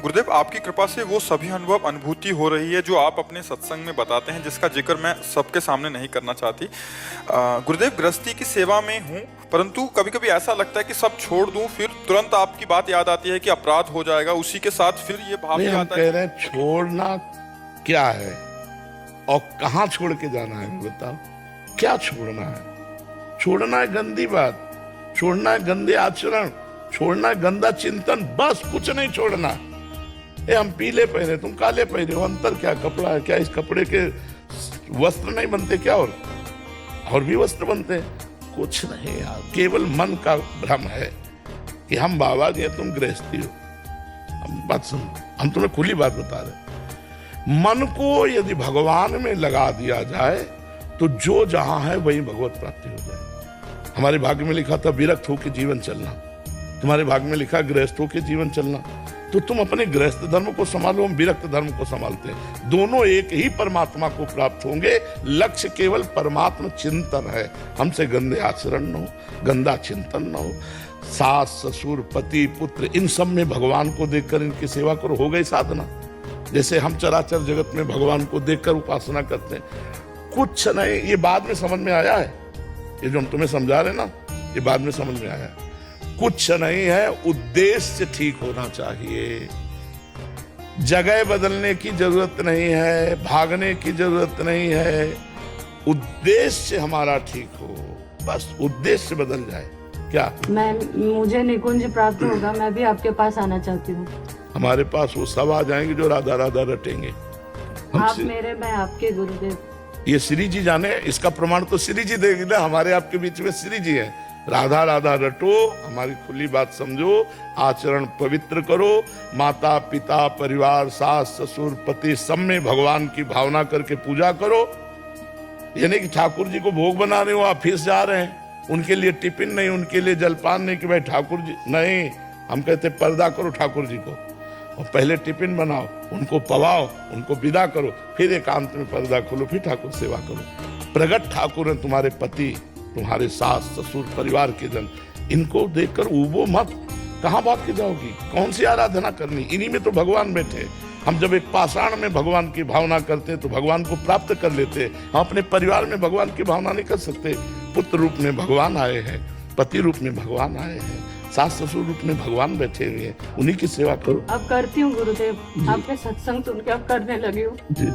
गुरुदेव, आपकी कृपा से वो सभी अनुभूति हो रही है जो आप अपने सत्संग में बताते हैं, जिसका जिक्र मैं सबके सामने नहीं करना चाहती। गुरुदेव, गृहस्थी की सेवा में हूँ, परंतु कभी कभी ऐसा लगता है कि सब छोड़ दूं, फिर तुरंत आपकी बात याद आती है कि अपराध हो जाएगा। उसी के साथ फिर ये भाव भी हम आता कह है। रहे हैं छोड़ना क्या है और कहाँ छोड़ के जाना है, बताओ। क्या छोड़ना है? छोड़ना है गंदी बात, छोड़ना है गंदे आचरण, छोड़ना है गंदा चिंतन, बस कुछ नहीं छोड़ना। हम पीले पहने, तुम काले पहने हो, अंतर क्या? कपड़ा है क्या? इस कपड़े के वस्त्र नहीं बनते क्या? और भी वस्त्र बनते हैं? कुछ नहीं यार, केवल मन का भ्रम है कि हम बाबा जी हैं, तुम गृहस्थी हो। हम बात सुन, हम तुम्हें खुली बात बता रहे। मन को यदि भगवान में लगा दिया जाए तो जो जहां है वही भगवत प्राप्ति हो जाए। हमारे भाग्य में लिखा था विरक्त होकर जीवन चलना, तुम्हारे भाग्य में लिखा गृहस्थ होकर जीवन चलना। तो तुम अपने गृहस्थ धर्म को संभालो, हम विरक्त धर्म को संभालते हैं। दोनों एक ही परमात्मा को प्राप्त होंगे। लक्ष्य केवल परमात्मा चिंतन है। हमसे गंदे आचरण न हो, गंदा चिंतन न हो। सास ससुर पति पुत्र, इन सब में भगवान को देखकर इनकी सेवा करो, हो गई साधना। जैसे हम चराचर जगत में भगवान को देखकर उपासना करते हैं। कुछ नहीं, ये बाद में समझ में आया है, ये जो हम तुम्हें समझा रहे ना, ये बाद में समझ में आया है। कुछ नहीं है, उद्देश्य ठीक होना चाहिए। जगह बदलने की जरूरत नहीं है, भागने की जरूरत नहीं है। उद्देश्य हमारा ठीक हो, बस उद्देश्य बदल जाए। क्या मुझे निकुंज प्राप्त होगा, मैं भी आपके पास आना चाहती हूँ। हमारे पास वो सब आ जाएंगे जो राधा राधा रटेंगे। आप मेरे, मैं आपके गुरुदेव। ये श्री जी जाने, इसका प्रमाण तो श्री जी देगी ना। हमारे आपके बीच में श्री जी है। राधा राधा रटो, हमारी खुली बात समझो, आचरण पवित्र करो। माता पिता परिवार सास ससुर पति सब में भगवान की भावना करके पूजा करो। ये नहीं कि ठाकुर जी को भोग बना रहे हो, आप फिर जा रहे हैं, उनके लिए टिफिन नहीं, उनके लिए जलपान नहीं कि भाई ठाकुर जी नहीं। हम कहते पर्दा करो ठाकुर जी को, और पहले टिफिन बनाओ, उनको पवाओ, उनको विदा करो, फिर एकांत में पर्दा खोलो, फिर ठाकुर सेवा करो। प्रगट ठाकुर हैं तुम्हारे पति, तुम्हारे सास ससुर परिवार के जन। इनको देखकर उबो मत। कहाँ भाग के जाओगी? कौन सी आराधना करनी? इन्हीं में तो भगवान बैठे। हम जब एक पाषाण में भगवान की भावना करते हैं तो भगवान को प्राप्त कर लेते हैं। हम अपने परिवार में भगवान की भावना नहीं कर सकते। पुत्र रूप में भगवान आए हैं, पति रूप में भगवान आए हैं, सास ससुर रूप में भगवान बैठे हुए हैं, उन्हीं की सेवा करो। अब करती हूँ गुरुदेव, आपके सत्संग सुन के अब करने लगी हूँ। जी।